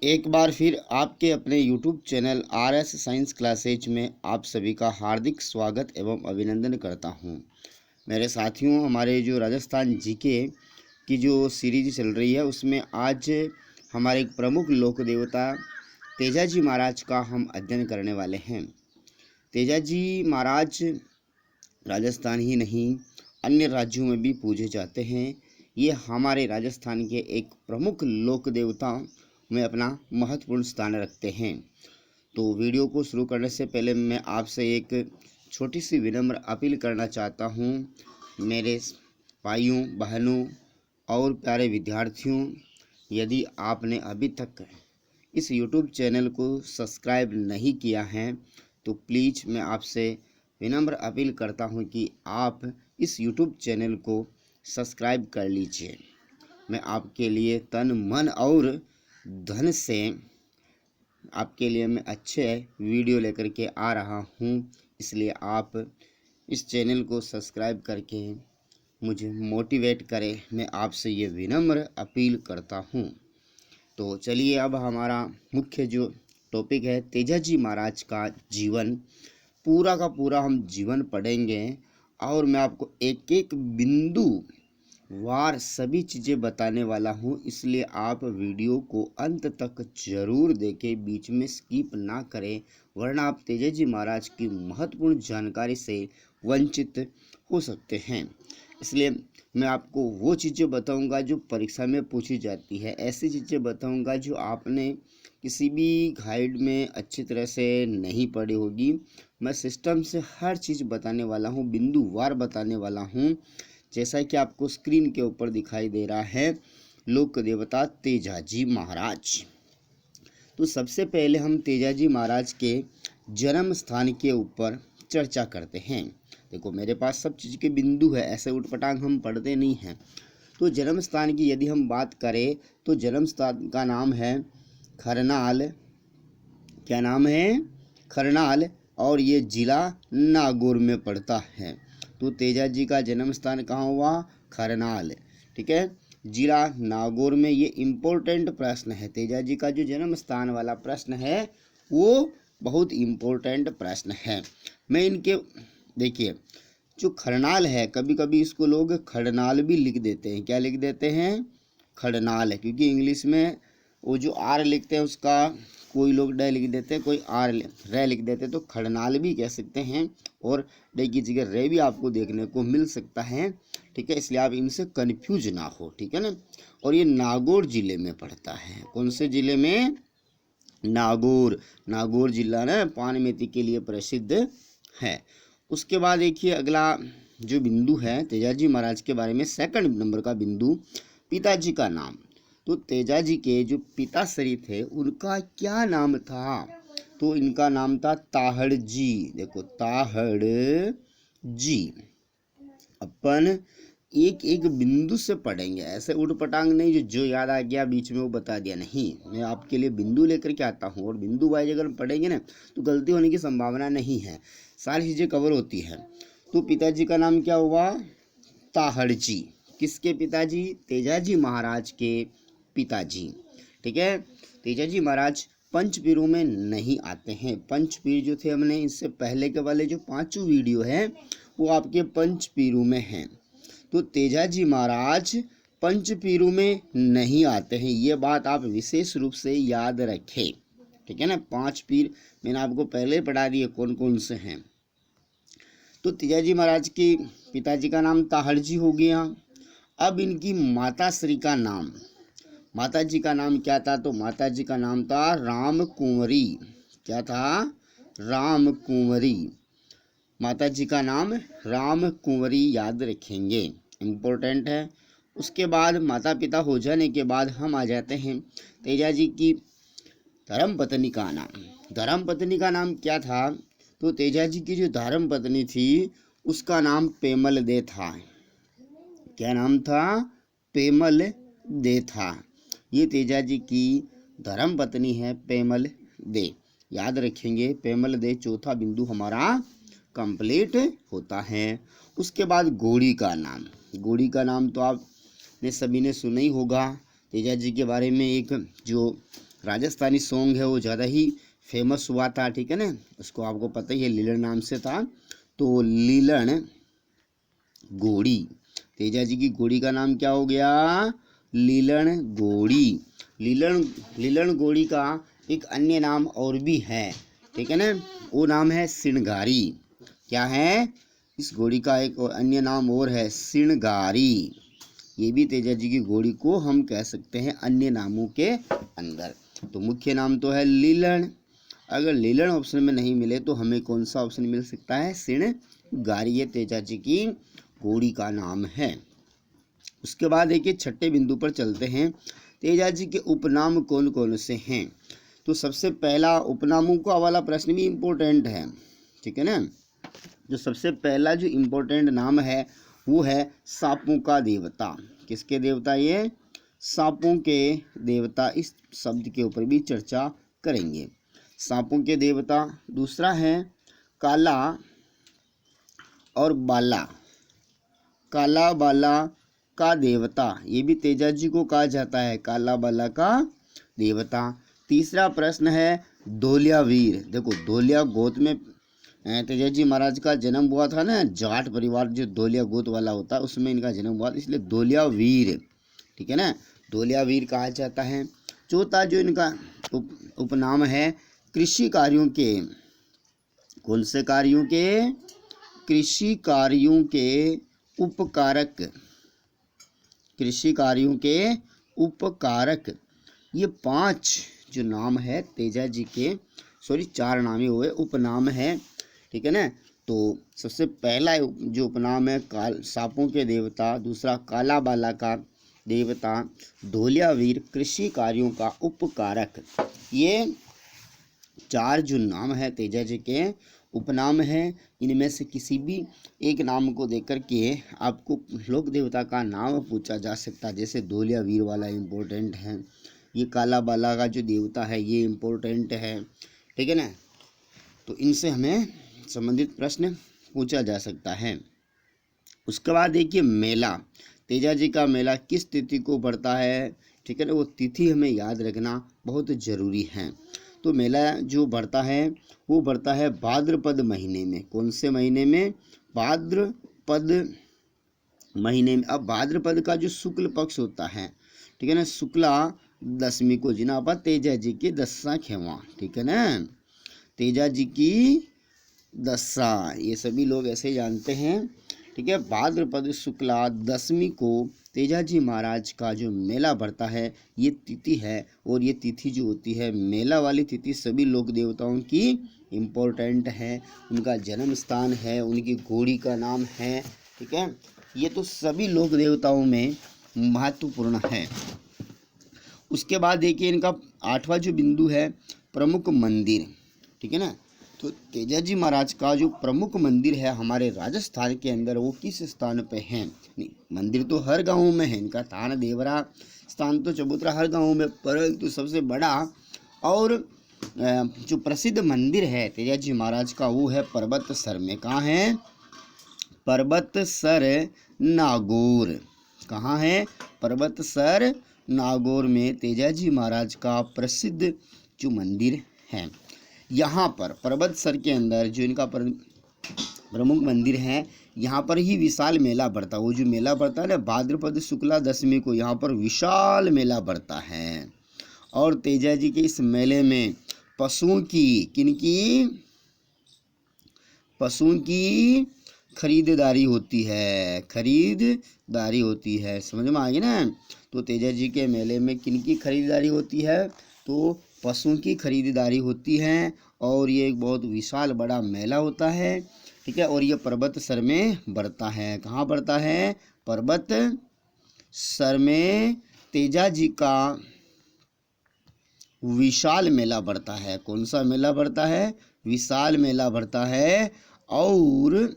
एक बार फिर आपके अपने YouTube channel RS science classes में आप सभी का हार्दिक स्वागत एवं अभिनंदन करता हूं। मेरे साथियों, हमारे जो राजस्थान जीके की जो सीरीज चल रही है उसमें आज हमारे एक प्रमुख लोक देवता तेजाजी महाराज का हम अध्ययन करने वाले हैं। तेजाजी महाराज राजस्थान ही नहीं अन्य राज्यों में भी पूजे जाते हैं। ये हमारे राजस्थान के एक प्रमुख लोक देवता में अपना महत्वपूर्ण स्थान रखते हैं। तो वीडियो को शुरू करने से पहले मैं आपसे एक छोटी सी विनम्र अपील करना चाहता हूँ। मेरे भाइयों बहनों और प्यारे विद्यार्थियों, यदि आपने अभी तक इस YouTube चैनल को सब्सक्राइब नहीं किया है तो प्लीज़ मैं आपसे विनम्र अपील करता हूं कि आप इस YouTube चैनल को सब्सक्राइब कर लीजिए। मैं आपके लिए तन मन और धन से आपके लिए मैं अच्छे वीडियो लेकर के आ रहा हूं, इसलिए आप इस चैनल को सब्सक्राइब करके मुझे मोटिवेट करें। मैं आपसे ये विनम्र अपील करता हूं। तो चलिए अब हमारा मुख्य जो टॉपिक है तेजाजी महाराज का जीवन, पूरा का पूरा हम जीवन पढ़ेंगे और मैं आपको एक एक बिंदु वार सभी चीज़ें बताने वाला हूं, इसलिए आप वीडियो को अंत तक जरूर देखें, बीच में स्किप ना करें, वरना आप तेजाजी महाराज की महत्वपूर्ण जानकारी से वंचित हो सकते हैं। इसलिए मैं आपको वो चीज़ें बताऊंगा जो परीक्षा में पूछी जाती है, ऐसी चीज़ें बताऊंगा जो आपने किसी भी गाइड में अच्छी तरह से नहीं पढ़ी होगी। मैं सिस्टम से हर चीज़ बताने वाला हूँ, बिंदुवार बताने वाला हूँ, जैसा कि आपको स्क्रीन के ऊपर दिखाई दे रहा है, लोक देवता तेजाजी महाराज। तो सबसे पहले हम तेजाजी महाराज के जन्म स्थान के ऊपर चर्चा करते हैं। देखो मेरे पास सब चीज़ के बिंदु है, ऐसे उटपटांग हम पढ़ते नहीं हैं। तो जन्म स्थान की यदि हम बात करें तो जन्म स्थान का नाम है खरनाल। क्या नाम है? खरनाल, और ये जिला नागौर में पड़ता है। तो तेजाजी का जन्म स्थान कहाँ हुआ? खरनाल, ठीक है, जिला नागौर में। ये इम्पोर्टेंट प्रश्न है, तेजाजी का जो जन्म स्थान वाला प्रश्न है वो बहुत इम्पोर्टेंट प्रश्न है। मैं इनके देखिए जो खरनाल है, कभी कभी इसको लोग खड़नाल भी लिख देते हैं। क्या लिख देते हैं? खड़नाल है, क्योंकि इंग्लिश में वो जो आर लिखते हैं उसका कोई लोग ड लिख देते हैं, कोई आर रे लिख देते हैं, तो खड़नाल भी कह सकते हैं और ड की जगह रे भी आपको देखने को मिल सकता है, ठीक है, इसलिए आप इनसे कन्फ्यूज ना हो, ठीक है ना। और ये नागौर जिले में पड़ता है। कौन से जिले में? नागौर। नागौर जिला ना पान मेथी के लिए प्रसिद्ध है। उसके बाद देखिए अगला जो बिंदु है तेजाजी महाराज के बारे में, सेकंड नंबर का बिंदु, पिताजी का नाम। तो तेजाजी के जो पिताश्री थे उनका क्या नाम था? तो इनका नाम था ताहड़ जी। देखो ताहड़ जी। अपन एक एक बिंदु से पढ़ेंगे, ऐसे उठपटांग नहीं जो याद आ गया बीच में वो बता दिया, नहीं। मैं आपके लिए बिंदु लेकर के आता हूँ और बिंदु वाइज अगर पढ़ेंगे ना तो गलती होने की संभावना नहीं है, सारी चीज़ें कवर होती है। तो पिताजी का नाम क्या हुआ? ताहड़ जी। किसके पिताजी? तेजाजी महाराज के पिताजी, ठीक है। तेजाजी महाराज पंचपीरों में नहीं आते हैं। पंचपीर जो थे, हमने इससे पहले के वाले जो 5 वीडियो है वो आपके पंचपीरों में हैं। तो तेजाजी महाराज पंचपीरों में नहीं आते हैं, ये बात आप विशेष रूप से याद रखें, ठीक है ना। 5 पीर मैंने आपको पहले ही पढ़ा दिए कौन कौन से हैं। तो तेजाजी महाराज के पिताजी का नाम ताहड़ जी हो गया। अब इनकी माताश्री का नाम, माताजी का नाम क्या था? तो माताजी का नाम था राम कुंवरी। क्या था? राम कुंवरी। माताजी का नाम राम कुंवरी, याद रखेंगे, इम्पोर्टेंट है। उसके बाद माता पिता हो जाने के बाद हम आ जाते हैं तेजाजी की धर्मपत्नी का नाम। धर्मपत्नी का नाम क्या था? तो तेजाजी की जो धर्मपत्नी थी उसका नाम पेमल दे था। क्या नाम था? पेमल दे था। ये तेजाजी की धर्मपत्नी है पेमल दे, याद रखेंगे, पेमल दे। चौथा बिंदु हमारा कंप्लीट होता है। उसके बाद घोड़ी का नाम। घोड़ी का नाम तो आपने सभी ने सुना ही होगा। तेजाजी के बारे में एक जो राजस्थानी सॉन्ग है वो ज़्यादा ही फेमस हुआ था, ठीक है ना। उसको आपको पता ही है, लीलन नाम से था। तो लीलन घोड़ी, तेजा जी की घोड़ी का नाम क्या हो गया? लीलन घोड़ी। लीलन घोड़ी का एक अन्य नाम और भी है, ठीक है ना, वो नाम है सिणगारी। क्या है? इस घोड़ी का एक और अन्य नाम और है, सिणगारी। ये भी तेजा जी की घोड़ी को हम कह सकते हैं अन्य नामों के अंदर। तो मुख्य नाम तो है लीलन। अगर लीलन ऑप्शन में नहीं मिले तो हमें कौन सा ऑप्शन मिल सकता है? सिणगारी। ये तेजा जी की घोड़ी का नाम है। उसके बाद देखिए छठे बिंदु पर चलते हैं। तेजा जी के उपनाम कौन कौन से हैं? तो सबसे पहला उपनामों का वाला प्रश्न भी इम्पोर्टेंट है, ठीक है ना। जो सबसे पहला जो इम्पोर्टेंट नाम है वो है सांपों का देवता। किसके देवता? ये सांपों के देवता। इस शब्द के ऊपर भी चर्चा करेंगे, सांपों के देवता। दूसरा है काला और बाला, काला बाला का देवता। ये भी तेजा जी को कहा जाता है, काला बाला का देवता। तीसरा प्रश्न है धोलिया वीर। देखो धोलिया गोत में तेजा जी महाराज का जन्म हुआ था ना, जाट परिवार जो धोलिया गोत वाला होता है उसमें इनका जन्म हुआ था, इसलिए धोलिया वीर, ठीक है ना, धोलिया वीर कहा जाता है। चौथा जो इनका उपनाम है कृषि कार्यों के। कौन से कार्यों के? कृषि कार्यों के उपकारक, कृषि कार्यों के उपकारक। ये 5 जो नाम है तेजा जी के, 4 नाम ही हुए, उपनाम है, ठीक है ना। तो सबसे पहला जो उपनाम है सांपों के देवता, दूसरा काला बाला का देवता, धोलिया वीर, कृषि कार्यों का उपकारक। ये 4 जो नाम है तेजा जी के उपनाम है। इनमें से किसी भी एक नाम को देकर के आपको लोक देवता का नाम पूछा जा सकता है। जैसे धोलिया वीर वाला इम्पोर्टेंट है, ये काला बाला का जो देवता है ये इम्पोर्टेंट है, ठीक है ना। तो इनसे हमें संबंधित प्रश्न पूछा जा सकता है। उसके बाद देखिए मेला, तेजा जी का मेला किस तिथि को पड़ता है, ठीक है ना, वो तिथि हमें याद रखना बहुत ज़रूरी है। तो मेला जो बढ़ता है वो बढ़ता है भाद्रपद महीने में। कौन से महीने में? भाद्रपद महीने में। अब भाद्रपद का जो शुक्ल पक्ष होता है, ठीक है ना, शुक्ला दशमी को जिना पर तेजा जी की दशा खेवा, ठीक है ना, तेजा जी की दशा, ये सभी लोग ऐसे जानते हैं, ठीक है। भाद्रपद शुक्ला दशमी को तेजा जी महाराज का जो मेला बढ़ता है ये तिथि है। और ये तिथि जो होती है मेला वाली तिथि सभी लोक देवताओं की इम्पोर्टेंट है, उनका जन्म स्थान है, उनकी घोड़ी का नाम है, ठीक है। ये तो सभी लोक देवताओं में महत्वपूर्ण है। उसके बाद देखिए इनका 8वां जो बिंदु है प्रमुख मंदिर, ठीक है ना। तो तेजा जी महाराज का जो प्रमुख मंदिर है हमारे राजस्थान के अंदर वो किस स्थान पे है? मंदिर तो हर गांव में है, इनका थान देवरा स्थान तो चबूतरा हर गांव में, परंतु सबसे बड़ा और जो प्रसिद्ध मंदिर है तेजा जी महाराज का वो है पर्वत सर में। कहाँ है? पर्वत सर नागौर। कहाँ है? पर्वत सर नागौर में तेजा जी महाराज का प्रसिद्ध जो मंदिर है। यहाँ पर पर्वत सर के अंदर जो इनका प्रमुख मंदिर है यहाँ पर ही विशाल मेला बढ़ता है। वो जो मेला बढ़ता है ना भाद्रपद शुक्ला दशमी को, यहाँ पर विशाल मेला बढ़ता है। और तेजा जी के इस मेले में पशुओं की खरीदारी होती है, समझ में आ गई ना। तो तेजा जी के मेले में किनकी खरीदारी होती है? तो पशुओं की खरीदारी होती है। और ये एक बहुत विशाल बड़ा मेला होता है, ठीक है। और ये पर्वत सर में बढ़ता है। कहाँ बढ़ता है? पर्वत सर में तेजा जी का विशाल मेला बढ़ता है। कौन सा मेला बढ़ता है? विशाल मेला बढ़ता है। और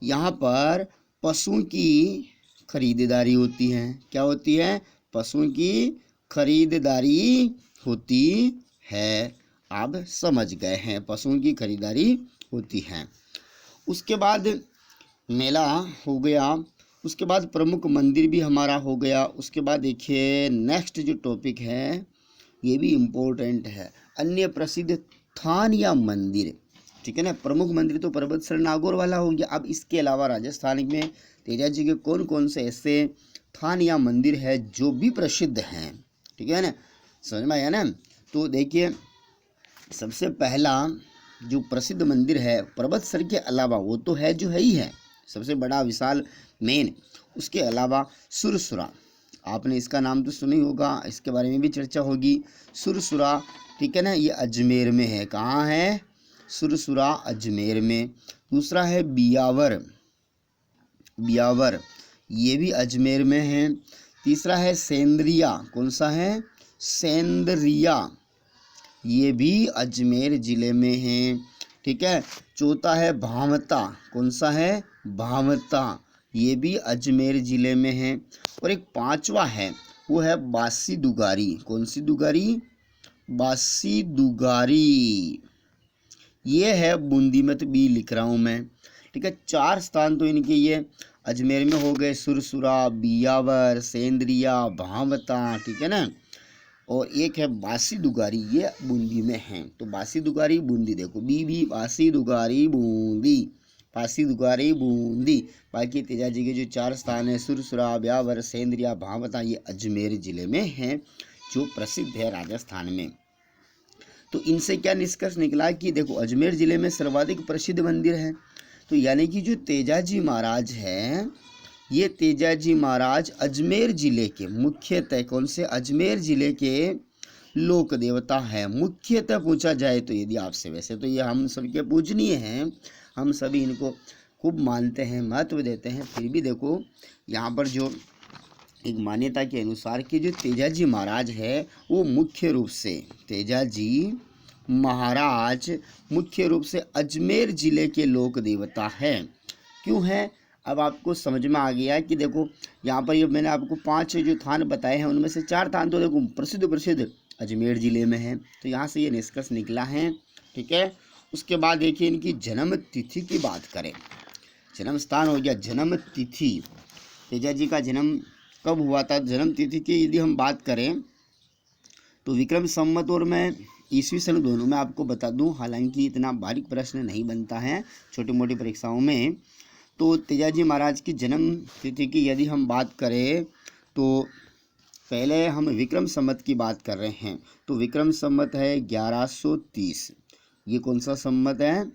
यहाँ पर पशुओं की खरीदारी होती है। क्या होती है? पशुओं की खरीदारी होती है। आप समझ गए हैं, पशुओं की खरीदारी होती है। उसके बाद मेला हो गया, उसके बाद प्रमुख मंदिर भी हमारा हो गया। उसके बाद देखिए नेक्स्ट जो टॉपिक है ये भी इम्पोर्टेंट है। अन्य प्रसिद्ध थान या मंदिर, ठीक है ना। प्रमुख मंदिर तो पर्वतसर नागौर वाला हो गया। अब इसके अलावा राजस्थान में तेजाजी के कौन कौन से ऐसे थान या मंदिर है जो भी प्रसिद्ध हैं, ठीक है ना, समझ में आया ना। तो देखिए, सबसे पहला जो प्रसिद्ध मंदिर है पर्वतसर के अलावा, वो तो है जो है ही है, सबसे बड़ा विशाल मेन। उसके अलावा सुरसुरा, आपने इसका नाम तो सुना ही होगा, इसके बारे में भी चर्चा होगी। सुरसुरा, ठीक है ना, ये अजमेर में है। कहाँ है? सुरसुरा अजमेर में। दूसरा है बियावर, बियावर ये भी अजमेर में है। तीसरा है सेंद्रिया, कौन सा है? सेंद्रिया, ये भी अजमेर ज़िले में है, ठीक है। चौथा है भावता, कौन सा है? भावता, ये भी अजमेर ज़िले में है। और एक पांचवा है, वो है बासी दुगारी। कौन सी दुगारी? बासी दुगारी, ये है बूंदी में, तो बी लिख रहा हूँ मैं, ठीक है। 4 स्थान तो इनके ये अजमेर में हो गए, सुरसुरा, बियावर, सेंद्रिया, भावता, ठीक है ना। और एक है बासी दुगारी, ये बूंदी में है। तो बासी दुगारी बूंदी, देखो बी भी बासी दुगारी बूंदी, बासी दुगारी बूंदी। बाकी तेजाजी के जो 4 स्थान है सुरसुरा, ब्यावर, सेंद्रिया, भावता, ये अजमेर जिले में है, जो प्रसिद्ध है राजस्थान में। तो इनसे क्या निष्कर्ष निकला कि देखो अजमेर जिले में सर्वाधिक प्रसिद्ध मंदिर है। तो यानी कि जो तेजाजी महाराज हैं, ये तेजाजी महाराज अजमेर जिले के मुख्यतः, कौन से? अजमेर जिले के लोक देवता है। मुख्यतः पूछा जाए तो यदि आपसे, वैसे तो ये हम सबके पूजनीय हैं, हम सभी इनको खूब मानते हैं, महत्व देते हैं, फिर भी देखो यहाँ पर जो एक मान्यता के अनुसार कि जो तेजाजी महाराज है वो मुख्य रूप से, तेजाजी महाराज मुख्य रूप से अजमेर जिले के लोक देवता है। क्यों है? अब आपको समझ में आ गया कि देखो यहाँ पर ये मैंने आपको 5 जो थान बताए हैं, उनमें से 4 थान तो देखो प्रसिद्ध अजमेर जिले में है। तो यहाँ से ये निष्कर्ष निकला है, ठीक है। उसके बाद देखिए इनकी जन्म तिथि की बात करें। जन्म स्थान हो गया, जन्म तिथि, तेजाजी का जन्म कब हुआ था? जन्म तिथि की यदि हम बात करें तो विक्रम संवत और मैं ईस्वी सन दोनों में आपको बता दूं, हालांकि इतना बारीक प्रश्न नहीं बनता है छोटी मोटी परीक्षाओं में। तो तेजाजी महाराज की जन्म तिथि की यदि हम बात करें तो पहले हम विक्रम संवत की बात कर रहे हैं। तो विक्रम संवत है 1130, ये कौन सा संवत है?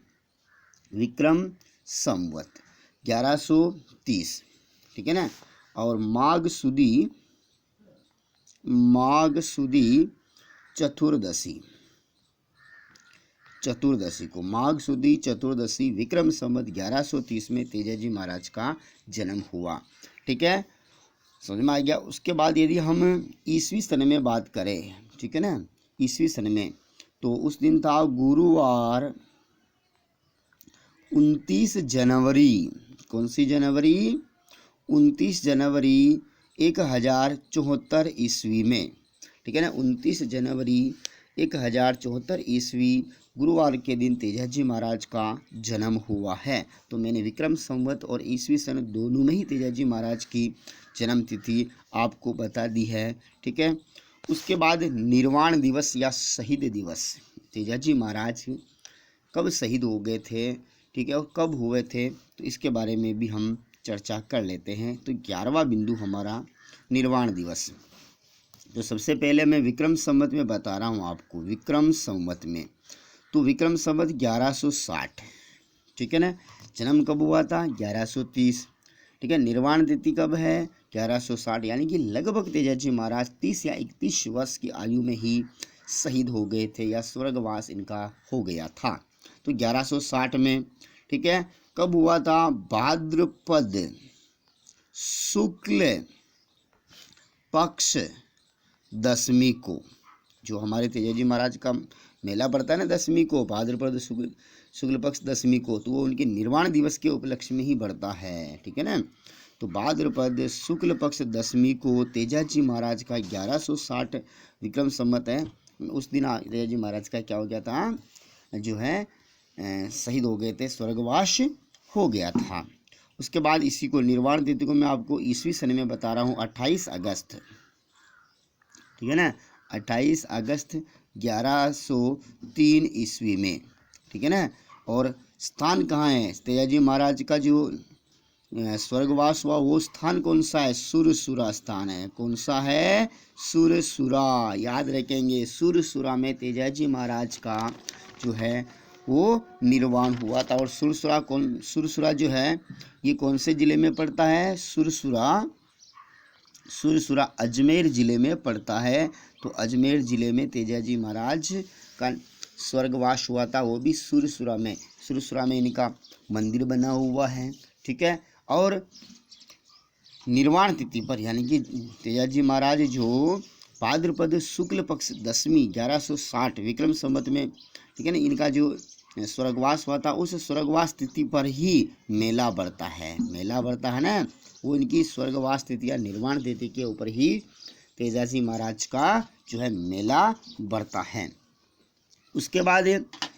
विक्रम संवत 1130, ठीक है ना। और माघ सुदी चतुर्दशी को, माघ सुदी चतुर्दशी विक्रम संवत 1130 में तेजाजी महाराज का जन्म हुआ, ठीक है, समझ में आ गया। उसके बाद यदि हम ईस्वी सन में बात करें, ठीक है ना, ईस्वी सन में, तो उस दिन था गुरुवार 29 जनवरी, कौन सी जनवरी? 29 जनवरी 1074 ईस्वी में, ठीक है ना। 29 जनवरी 1074 ईस्वी गुरुवार के दिन तेजाजी महाराज का जन्म हुआ है। तो मैंने विक्रम संवत और ईस्वी सन दोनों में ही तेजाजी महाराज की जन्म तिथि आपको बता दी है, ठीक है। उसके बाद निर्वाण दिवस या शहीद दिवस, तेजाजी महाराज कब शहीद हो गए थे, ठीक है, और कब हुए थे, तो इसके बारे में भी हम चर्चा कर लेते हैं। तो 11वां बिंदु हमारा निर्वाण दिवस। तो सबसे पहले मैं विक्रम संवत में बता रहा हूँ आपको, विक्रम संवत में, तो विक्रम संवत 1160, ठीक है ना। जन्म कब हुआ था? 1130, ठीक है। निर्वाण तिथि कब है? 1160, यानी कि लगभग तेजाजी महाराज 30 या 31 वर्ष की आयु में ही शहीद हो गए थे या स्वर्गवास इनका हो गया था। तो 1160 में, ठीक है। कब हुआ था? भाद्रपद शुक्ल पक्ष दशमी को, जो हमारे तेजाजी महाराज का मेला पड़ता है ना दशमी को, भाद्रपद शुक्ल पक्ष दशमी को, तो वो उनके निर्वाण दिवस के उपलक्ष्य में ही बढ़ता है, ठीक है ना। तो भाद्रपद शुक्ल पक्ष दशमी को तेजाजी महाराज का 1160 विक्रम संवत है, उस दिन तेजाजी महाराज का क्या हो गया था? जो है शहीद हो गए थे, स्वर्गवास हो गया था। उसके बाद इसी को निर्वाण तिथि को मैं आपको ईस्वी सन में बता रहा हूँ 28 अगस्त, ठीक है ना, 28 अगस्त 1103 ईस्वी में, ठीक है ना। और स्थान कहाँ है तेजाजी महाराज का जो स्वर्गवास हुआ, वो स्थान कौन सा है? सुरसुरा स्थान है। कौन सा है? सुरसुरा। याद रखेंगे, सुरसुरा में तेजाजी महाराज का जो है वो निर्वाण हुआ था। और सुरसुरा जो है ये कौन से जिले में पड़ता है? सुरसुरा अजमेर जिले में पड़ता है। तो अजमेर जिले में तेजाजी महाराज का स्वर्गवास हुआ था, वो भी सुरसुरा में। सुरसुरा में इनका मंदिर बना हुआ है, ठीक है। और निर्वाण तिथि पर यानी कि तेजाजी महाराज जो भाद्रपद शुक्ल पक्ष 10वीं 1160 विक्रम संवत में, ठीक है ना, इनका जो स्वर्गवास हुआ था, उस स्वर्गवास तिथि पर ही मेला बढ़ता है। मेला बढ़ता है ना, वो इनकी स्वर्गवास तिथि या निर्वाण तिथि के ऊपर ही तेजाजी महाराज का जो है मेला बढ़ता है। उसके बाद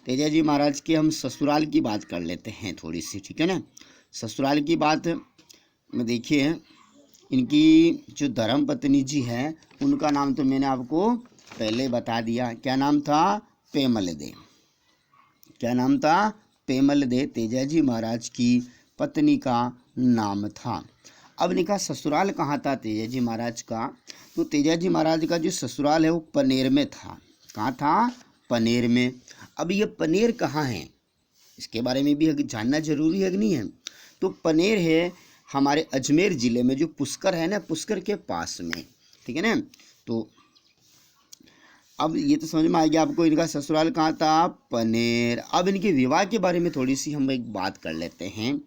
तेजाजी महाराज के हम ससुराल की बात कर लेते हैं थोड़ी सी, ठीक है ना। ससुराल की बात में देखिए, इनकी जो धर्मपत्नी जी हैं उनका नाम तो मैंने आपको पहले बता दिया। क्या नाम था? पेमल दे। क्या नाम था? पेमल दे तेजाजी महाराज की पत्नी का नाम था। अब इनका ससुराल कहाँ था तेजाजी महाराज का? तो तेजाजी महाराज का जो ससुराल है वो पनेर में था। कहाँ था? पनेर में। अब ये पनेर कहाँ है, इसके बारे में भी जानना जरूरी है कि नहीं है? तो पनेर है हमारे अजमेर जिले में, जो पुष्कर है ना, पुष्कर के पास में, ठीक है ना। तो अब ये तो समझ में आ गया आपको, इनका ससुराल कहाँ था? पनेर। अब इनके विवाह के बारे में थोड़ी सी हम एक बात कर लेते हैं,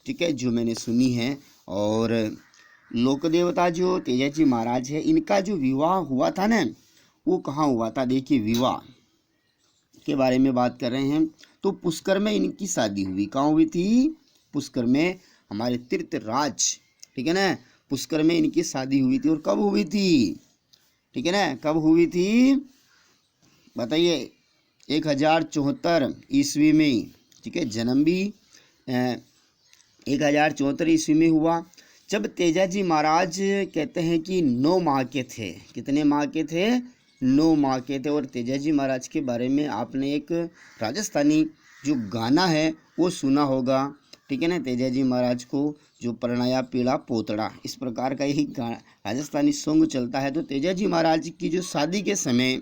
ठीक है, जो मैंने सुनी है। और लोक देवता जो तेजाजी महाराज है, इनका जो विवाह हुआ था ना, वो कहाँ हुआ था? देखिए, विवाह के बारे में बात कर रहे हैं तो पुष्कर में इनकी शादी हुई। कहाँ हुई थी? पुष्कर में, हमारे तीर्थराज, ठीक है ना, पुष्कर में इनकी शादी हुई थी। और कब हुई थी? ठीक है ना, कब हुई थी बताइए? 1074 ईस्वी में, ठीक है। जन्म भी 1074 ईस्वी में हुआ, जब तेजाजी महाराज कहते हैं कि 9 माह के थे। कितने माह के थे? 9 माह के थे। और तेजाजी महाराज के बारे में आपने एक राजस्थानी जो गाना है वो सुना होगा, ठीक है ना। तेजाजी महाराज को जो परणाया पीड़ा पोतड़ा, इस प्रकार का ही राजस्थानी सॉन्ग चलता है। तो तेजाजी महाराज की जो शादी के समय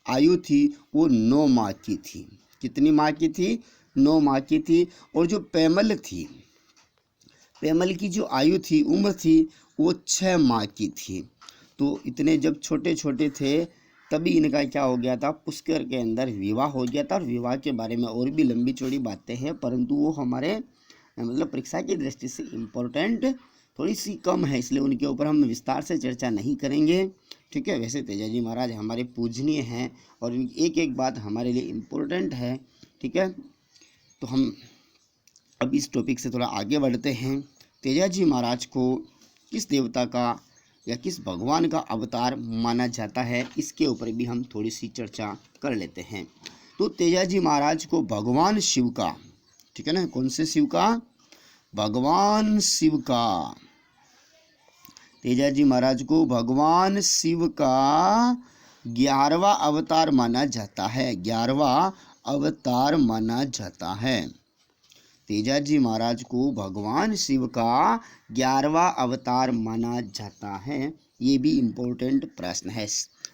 आयु थी वो 9 माह की थी। कितनी माह की थी? 9 माह की थी। और जो पेमल थी, पेमल की जो आयु थी, उम्र थी, वो 6 माह की थी। तो इतने जब छोटे छोटे थे तभी इनका क्या हो गया था? पुष्कर के अंदर विवाह हो गया था। और विवाह के बारे में और भी लंबी चौड़ी बातें हैं, परंतु वो हमारे मतलब परीक्षा की दृष्टि से इम्पोर्टेंट थोड़ी सी कम है, इसलिए उनके ऊपर हम विस्तार से चर्चा नहीं करेंगे, ठीक है। वैसे तेजाजी महाराज हमारे पूजनीय हैं और इनकी एक एक बात हमारे लिए इम्पोर्टेंट है, ठीक है। तो हम अब इस टॉपिक से थोड़ा आगे बढ़ते हैं। तेजाजी महाराज को किस देवता का या किस भगवान का अवतार माना जाता है, इसके ऊपर भी हम थोड़ी सी चर्चा कर लेते हैं। तो तेजाजी महाराज को भगवान शिव का, ठीक है ना, कौन से शिव का? भगवान शिव का। तेजाजी महाराज को भगवान शिव का 11वां अवतार माना जाता है। 11वां अवतार माना जाता है। तेजाजी महाराज को भगवान शिव का 11वां अवतार माना जाता है। ये भी इम्पोर्टेंट प्रश्न है,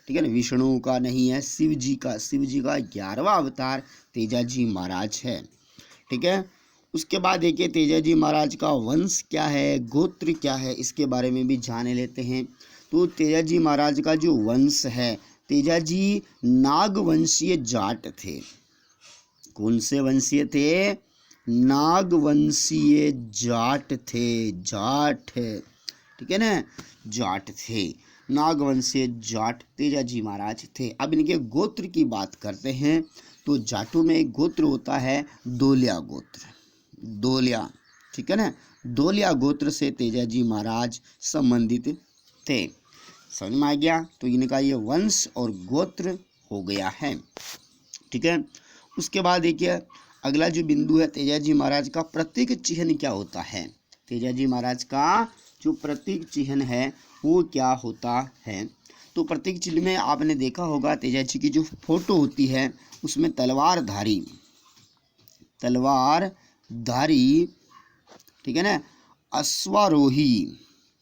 ठीक है ना। विष्णु का नहीं है, शिव जी का। शिव जी का 11वां अवतार तेजाजी महाराज है, ठीक है। उसके बाद देखिए तेजाजी महाराज का वंश क्या है, गोत्र क्या है, इसके बारे में भी जान लेते हैं। तो तेजाजी महाराज का जो वंश है, तेजाजी नागवंशीय जाट थे। कौन से वंशीय थे? नागवंशीय जाट थे। जाट, ठीक है ना, जाट थे। नागवंशीय जाट तेजाजी महाराज थे। अब इनके गोत्र की बात करते हैं तो जाटों में एक गोत्र होता है दोलिया गोत्र। दोलिया, ठीक है ना, दोलिया गोत्र से तेजाजी महाराज संबंधित थे। समझ में आ गया? तो इनका ये वंश और गोत्र हो गया है, ठीक है। उसके बाद देखिए अगला जो बिंदु है, तेजाजी महाराज का प्रतीक चिन्ह क्या होता है? तेजाजी महाराज का जो प्रतीक चिन्ह है वो क्या होता है? तो प्रतीक चिन्ह में आपने देखा होगा तेजाजी की जो फोटो होती है उसमें तलवारधारी, ठीक है ना, अश्वारोही,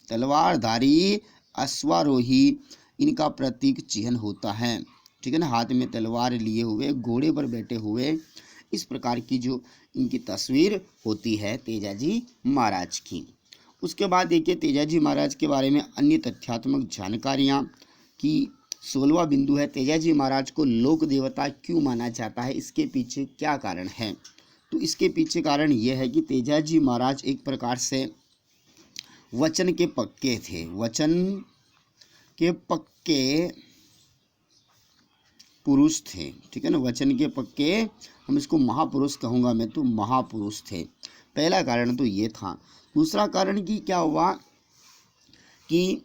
तलवारधारी अश्वारोही इनका प्रतीक चिन्ह होता है, ठीक है ना, हाथ में तलवार लिए हुए घोड़े पर बैठे हुए, इस प्रकार की जो इनकी तस्वीर होती है तेजाजी महाराज की। उसके बाद देखिए तेजाजी महाराज के बारे में अन्य तथ्यात्मक जानकारियाँ कि 16वां बिंदु है तेजाजी महाराज को लोक देवता क्यों माना जाता है, इसके पीछे क्या कारण है। तो इसके पीछे कारण यह है कि तेजाजी महाराज एक प्रकार से वचन के पक्के थे, वचन के पक्के पुरुष थे, ठीक है ना, वचन के पक्के, हम इसको महापुरुष कहूँगा मैं तो, महापुरुष थे। पहला कारण तो ये था। दूसरा कारण कि क्या हुआ कि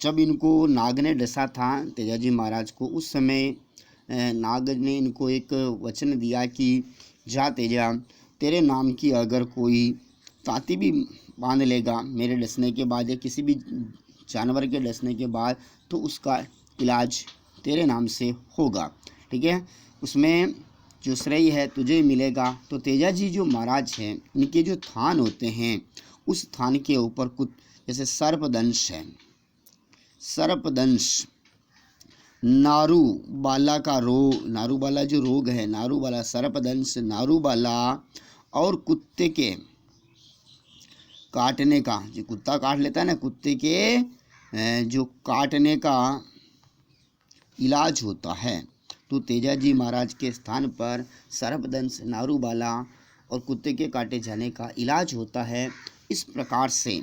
जब इनको नाग ने डसा था तेजाजी महाराज को, उस समय नाग ने इनको एक वचन दिया कि जा तेजा, तेरे नाम की अगर कोई ताती भी बांध लेगा मेरे डसने के बाद या किसी भी जानवर के डसने के बाद, तो उसका इलाज तेरे नाम से होगा, ठीक है, उसमें जो श्रेय है तुझे मिलेगा। तो तेजाजी जो महाराज हैं इनके जो थान होते हैं उस थान के ऊपर कुछ जैसे सर्पदंश है, सर्पदंश, नारूबाला का रोग, नारूबाला जो रोग है, नारूबाला, सर्पदंश, नारूबाला और कुत्ते के काटने का, जो कुत्ता काट लेता है ना, कुत्ते के जो काटने का इलाज होता है। तो तेजाजी महाराज के स्थान पर सर्पदंश, नारूबाला और कुत्ते के काटे जाने का इलाज होता है। इस प्रकार से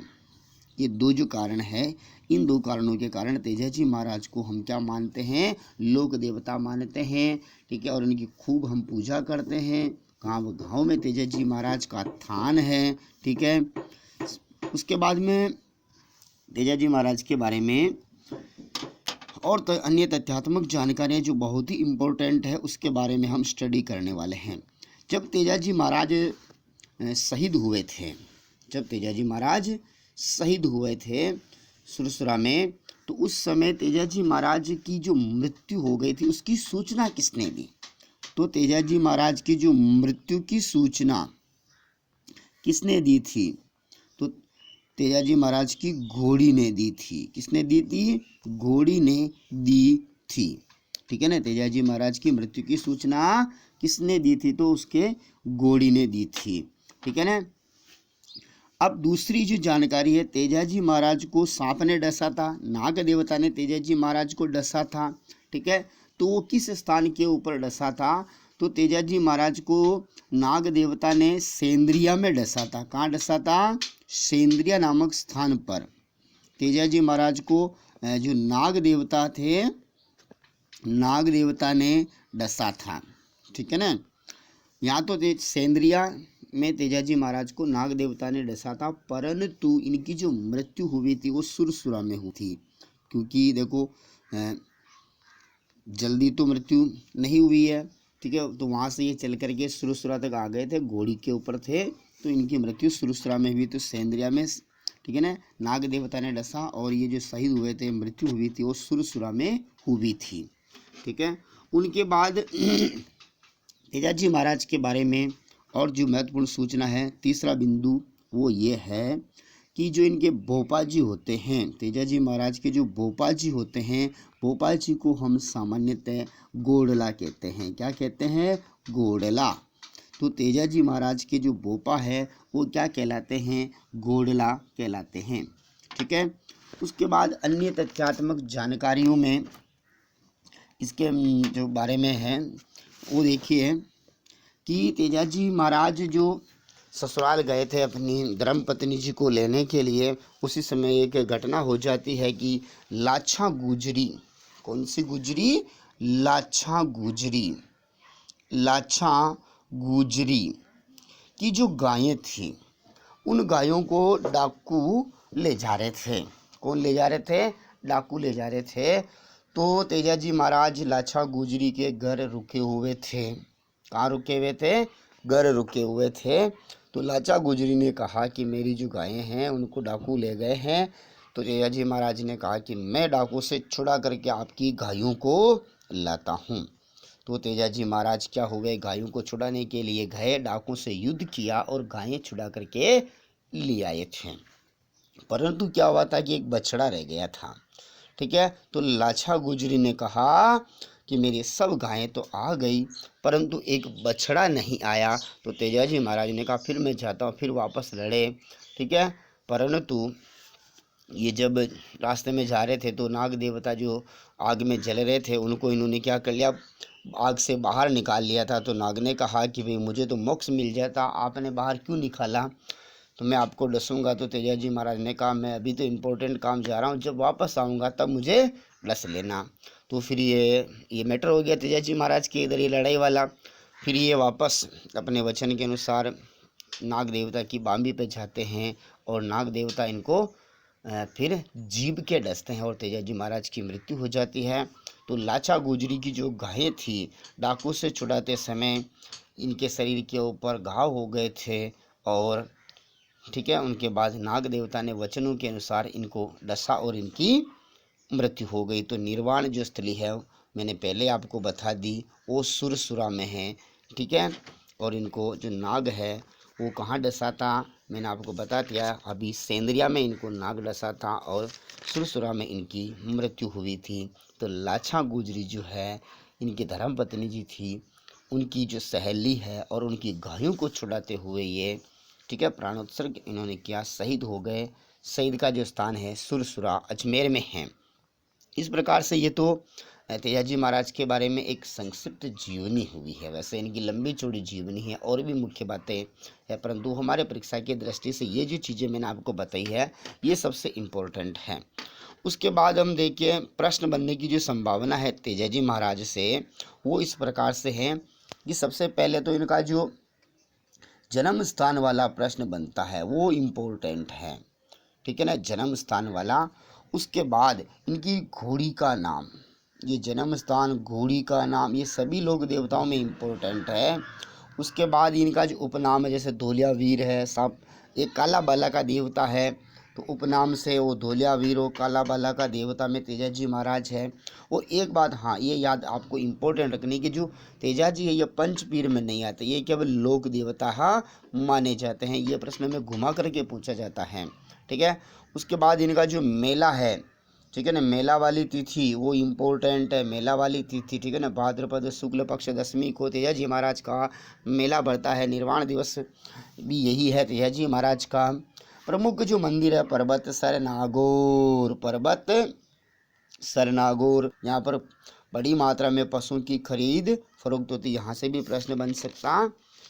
ये दो जो कारण है, इन दो कारणों के कारण तेजाजी महाराज को हम क्या मानते हैं, लोक देवता मानते हैं, ठीक है, और उनकी खूब हम पूजा करते हैं। गाँव में तेजाजी महाराज का थान है, ठीक है। उसके बाद में तेजाजी महाराज के बारे में और अन्य तथ्यात्मक जानकारियाँ जो बहुत ही इम्पोर्टेंट है उसके बारे में हम स्टडी करने वाले हैं। जब तेजाजी महाराज शहीद हुए थे, जब तेजाजी महाराज शहीद हुए थे सुरसुरा में, तो उस समय तेजाजी महाराज की जो मृत्यु हो गई थी उसकी सूचना किसने दी। तो तेजाजी महाराज की जो मृत्यु की सूचना किसने दी थी, तो तेजाजी महाराज की घोड़ी ने दी थी। किसने दी थी, घोड़ी ने दी थी, ठीक है ना। तेजाजी महाराज की मृत्यु की सूचना किसने दी थी, तो उसके घोड़ी ने दी थी, ठीक है ना। अब दूसरी जो जानकारी है, तेजाजी महाराज को सांप ने डसा था, नाग देवता ने तेजाजी महाराज को डसा था, ठीक है। तो वो किस स्थान के ऊपर डसा था, तो तेजाजी महाराज को नाग देवता ने सेंद्रिया में डसा था। कहाँ डसा था, सेंद्रिया नामक स्थान पर तेजाजी महाराज को जो नाग देवता थे, नाग देवता ने डसा था, ठीक है ना। यहाँ तो सेंद्रिया में तेजाजी महाराज को नाग देवता ने डसा था, परंतु इनकी जो मृत्यु हुई थी वो सुरसुरा में हुई थी, क्योंकि देखो जल्दी तो मृत्यु नहीं हुई है, ठीक है। तो वहाँ से ये चल करके सुरसुरा तक आ गए थे, घोड़ी के ऊपर थे, तो इनकी मृत्यु सुरसुरा में हुई। तो सेंद्रिया में, ठीक है ना, नाग देवता ने डसा और ये जो शहीद हुए थे, मृत्यु हुई थी, वो सुरसुरा में हुई थी, ठीक है। उनके बाद तेजाजी महाराज के बारे में और जो महत्वपूर्ण सूचना है, तीसरा बिंदु वो ये है कि जो इनके भोपा जी होते हैं, तेजाजी महाराज के जो भोपा जी होते हैं, भोपा जी को हम सामान्यतः गोडला कहते हैं। क्या कहते हैं, गोडला। तो तेजाजी महाराज के जो भोपा है वो क्या कहलाते हैं, गोडला कहलाते हैं, ठीक है। उसके बाद अन्य तथ्यात्मक जानकारियों में इसके जो बारे में है वो देखिए कि तेजाजी महाराज जो ससुराल गए थे अपनी धर्मपत्नी जी को लेने के लिए, उसी समय एक घटना हो जाती है कि लाछा गुजरी, कौन सी गुजरी, लाछा गुजरी, लाछा गुजरी की जो गायें थी उन गायों को डाकू ले जा रहे थे। कौन ले जा रहे थे, डाकू ले जा रहे थे। तो तेजाजी महाराज लाछा गुजरी के घर रुके हुए थे। कहाँ रुके हुए थे, घर रुके हुए थे। तो लाछा गुजरी ने कहा कि मेरी जो गायें हैं उनको डाकू ले गए हैं, तो तेजाजी महाराज ने कहा कि मैं डाकू से छुड़ा करके आपकी गायों को लाता हूँ। तो तेजाजी महाराज क्या हो गए, गायों को छुड़ाने के लिए गए, डाकू से युद्ध किया और गायें छुड़ा करके ले आए थे। परंतु क्या हुआ था कि एक बछड़ा रह गया था। ठीक है, तो लाछा गुजरी ने कहा कि मेरी सब गायें तो आ गई परंतु एक बछड़ा नहीं आया। तो तेजाजी महाराज ने कहा फिर मैं जाता हूँ, फिर वापस लड़े। ठीक है, परंतु ये जब रास्ते में जा रहे थे तो नाग देवता जो आग में जल रहे थे उनको इन्होंने क्या कर लिया, आग से बाहर निकाल लिया था। तो नाग ने कहा कि भाई मुझे तो मोक्ष मिल जाता, आपने बाहर क्यों निकाला, तो मैं आपको डसूंगा। तो तेजाजी महाराज ने कहा मैं अभी तो इम्पोर्टेंट काम जा रहा हूँ, जब वापस आऊँगा तब मुझे डस लेना। तो फिर ये मैटर हो गया तेजाजी महाराज के इधर ये लड़ाई वाला। फिर ये वापस अपने वचन के अनुसार नाग देवता की बांबी पे जाते हैं और नाग देवता इनको फिर जीभ के डसते हैं और तेजाजी महाराज की मृत्यु हो जाती है। तो लाछा गुजरी की जो गायें थी डाकू से छुड़ाते समय इनके शरीर के ऊपर घाव हो गए थे और ठीक है, उनके बाद नाग देवता ने वचनों के अनुसार इनको डसा और इनकी मृत्यु हो गई। तो निर्वाण जो स्थली है मैंने पहले आपको बता दी, वो सुरसुरा में है। ठीक है, और इनको जो नाग है वो कहाँ डसा था मैंने आपको बता दिया, अभी सेंद्रिया में इनको नाग डसा था और सुरसुरा में इनकी मृत्यु हुई थी। तो लाछा गुजरी जो है इनकी धर्मपत्नी जी थी, उनकी जो सहेली है और उनकी गायों को छुड़ाते हुए ये ठीक है प्राणोत्सर्ग इन्होंने किया, शहीद हो गए। शहीद का जो स्थान है सुरसुरा अजमेर में है। इस प्रकार से ये तो तेजाजी महाराज के बारे में एक संक्षिप्त जीवनी हुई है। वैसे इनकी लंबी चौड़ी जीवनी है और भी मुख्य बातें है, परंतु हमारे परीक्षा की दृष्टि से ये जो चीज़ें मैंने आपको बताई है ये सबसे इम्पोर्टेंट है। उसके बाद हम देखिए प्रश्न बनने की जो संभावना है तेजाजी महाराज से वो इस प्रकार से है कि सबसे पहले तो इनका जो जन्म स्थान वाला प्रश्न बनता है वो इम्पोर्टेंट है। ठीक है ना, जन्म स्थान वाला। उसके बाद इनकी घोड़ी का नाम, ये जन्म स्थान घोड़ी का नाम ये सभी लोग देवताओं में इम्पोर्टेंट है। उसके बाद इनका जो उपनाम है जैसे धोलिया वीर है, सब एक काला बाला का देवता है तो उपनाम से वो धोलिया वीर हो, काला बाला का देवता में तेजाजी महाराज है। और एक बात हाँ ये याद आपको इम्पोर्टेंट रखनी कि जो तेजाजी है ये पंचपीर में नहीं आते, ये केवल लोक देवता माने जाते हैं। ये प्रश्न में घुमा करके पूछा जाता है। ठीक है, उसके बाद इनका जो मेला है ठीक है ना, मेला वाली तिथि वो इम्पोर्टेंट है। मेला वाली तिथि ठीक है ना, भाद्रपद शुक्ल पक्ष दशमी को तेजाजी महाराज का मेला भरता है। निर्वाण दिवस भी यही है तेजाजी महाराज का। प्रमुख जो मंदिर है पर्वत सरनागौर, पर्वत सरनागौर, यहाँ पर बड़ी मात्रा में पशुओं की खरीद फरोख्त होती है, यहाँ से भी प्रश्न बन सकता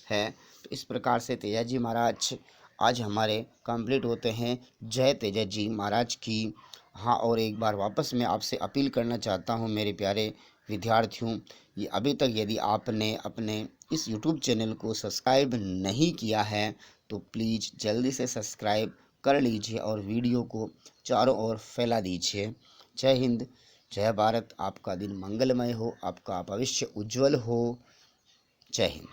है। तो इस प्रकार से तेजाजी महाराज आज हमारे कंप्लीट होते हैं। जय तेजाजी महाराज की। हाँ, और एक बार वापस मैं आपसे अपील करना चाहता हूँ मेरे प्यारे विद्यार्थियों, ये अभी तक यदि आपने अपने इस YouTube चैनल को सब्सक्राइब नहीं किया है तो प्लीज़ जल्दी से सब्सक्राइब कर लीजिए और वीडियो को चारों ओर फैला दीजिए। जय हिंद, जय भारत। आपका दिन मंगलमय हो, आपका भविष्य उज्जवल हो। जय हिंद।